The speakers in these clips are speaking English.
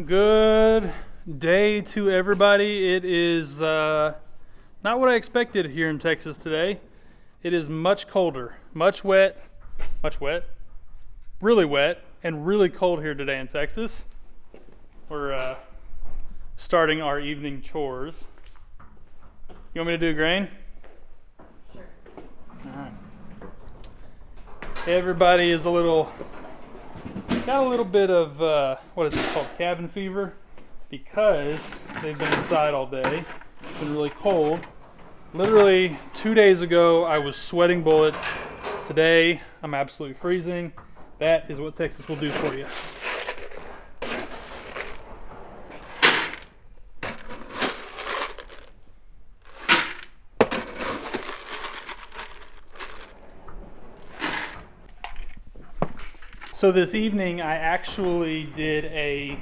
Good day to everybody. It is not what I expected here in Texas today. It is much colder, much wet, really wet, and really cold here today in Texas. We're starting our evening chores. You want me to do grain? Sure. All right. Everybody is got a little bit of, what is it called, cabin fever, because they've been inside all day. It's been really cold. Literally 2 days ago, I was sweating bullets. Today, I'm absolutely freezing. That is what Texas will do for you. So this evening, I actually did a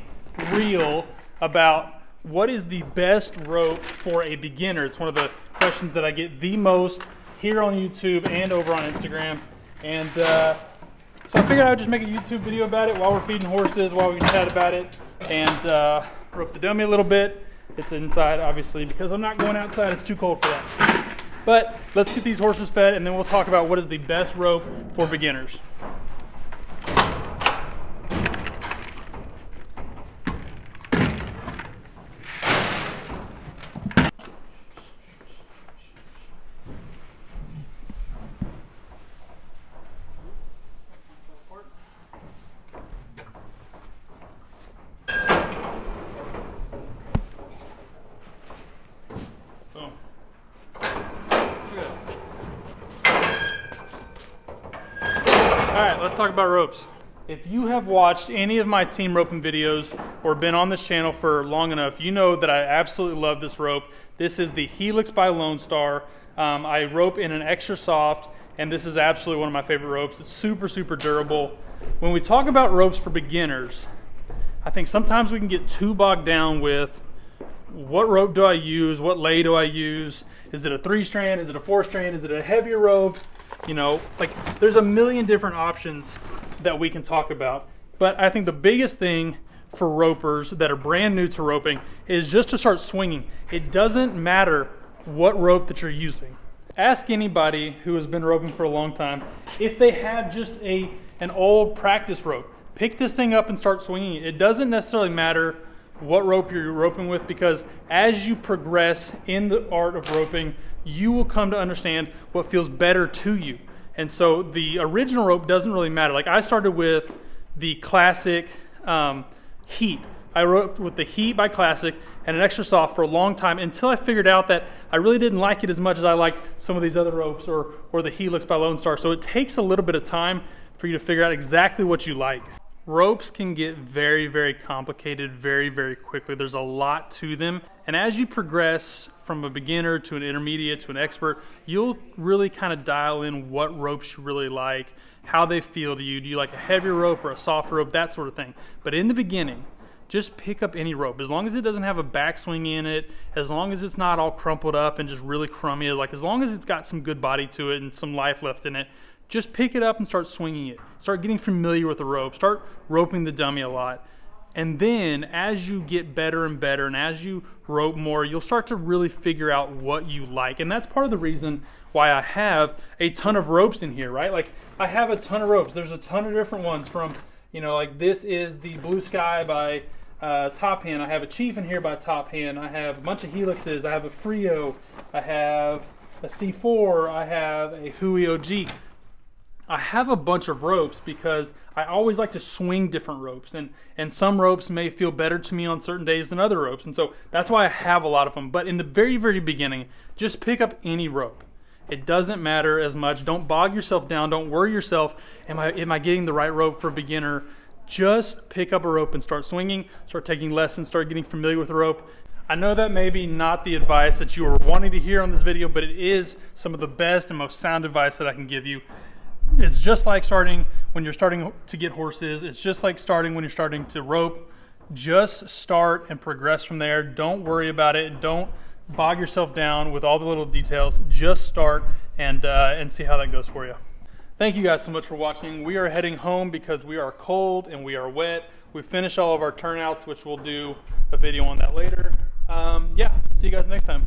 reel about what is the best rope for a beginner. It's one of the questions that I get the most here on YouTube and over on Instagram. And so I figured I would just make a YouTube video about it while we're feeding horses, while we can chat about it, and rope the dummy a little bit. It's inside, obviously, because I'm not going outside. It's too cold for that. But let's get these horses fed, and then we'll talk about what is the best rope for beginners. All right, let's talk about ropes. If you have watched any of my team roping videos or been on this channel for long enough, you know that I absolutely love this rope. This is the Helix by Lone Star. I rope in an extra soft, and this is absolutely one of my favorite ropes. It's super, super durable. When we talk about ropes for beginners, I think sometimes we can get too bogged down with what rope do I use, what lay do I use, is it a 3-strand, is it a 4-strand, is it a heavier rope? You know, like there's a million different options that we can talk about. But I think the biggest thing for ropers that are brand new to roping is just to start swinging. It doesn't matter what rope that you're using. Ask anybody who has been roping for a long time if they have just an old practice rope. Pick this thing up and start swinging it. It doesn't necessarily matter what rope you're roping with, because as you progress in the art of roping, you will come to understand what feels better to you. And so the original rope doesn't really matter. Like I started with the classic Heat. I roped with the Heat by Classic and an extra soft for a long time until I figured out that I really didn't like it as much as I liked some of these other ropes or the Helix by Lone Star. So it takes a little bit of time for you to figure out exactly what you like. Ropes can get very, very complicated very, very quickly. There's a lot to them. And as you progress from a beginner to an intermediate to an expert, you'll really kind of dial in what ropes you really like, how they feel to you. Do you like a heavier rope or a softer rope, that sort of thing. But in the beginning, just pick up any rope. As long as it doesn't have a backswing in it, as long as it's not all crumpled up and just really crummy, like as long as it's got some good body to it and some life left in it, just pick it up and start swinging it. Start getting familiar with the rope. Start roping the dummy a lot. And then as you get better and better and as you rope more, you'll start to really figure out what you like. And that's part of the reason why I have a ton of ropes in here, right? Like I have a ton of ropes. There's a ton of different ones from, you know, like this is the Blue Sky by Top Hand. I have a Chief in here by Top Hand. I have a bunch of Helixes. I have a Frio. I have a C4. I have a Hui OG. I have a bunch of ropes because I always like to swing different ropes, and some ropes may feel better to me on certain days than other ropes, and so that's why I have a lot of them. But in the very, very beginning, just pick up any rope. It doesn't matter as much. Don't bog yourself down. Don't worry yourself, am I getting the right rope for a beginner? Just pick up a rope and start swinging, start taking lessons, start getting familiar with the rope. I know that may be not the advice that you are wanting to hear on this video, but it is some of the best and most sound advice that I can give you. It's just like starting when you're starting to get horses. It's just like starting when you're starting to rope. Just start and progress from there. Don't worry about it. Don't bog yourself down with all the little details. Just start and see how that goes for you. Thank you guys so much for watching. We are heading home because we are cold and we are wet. We finish all of our turnouts, which we'll do a video on that later. Yeah, see you guys next time.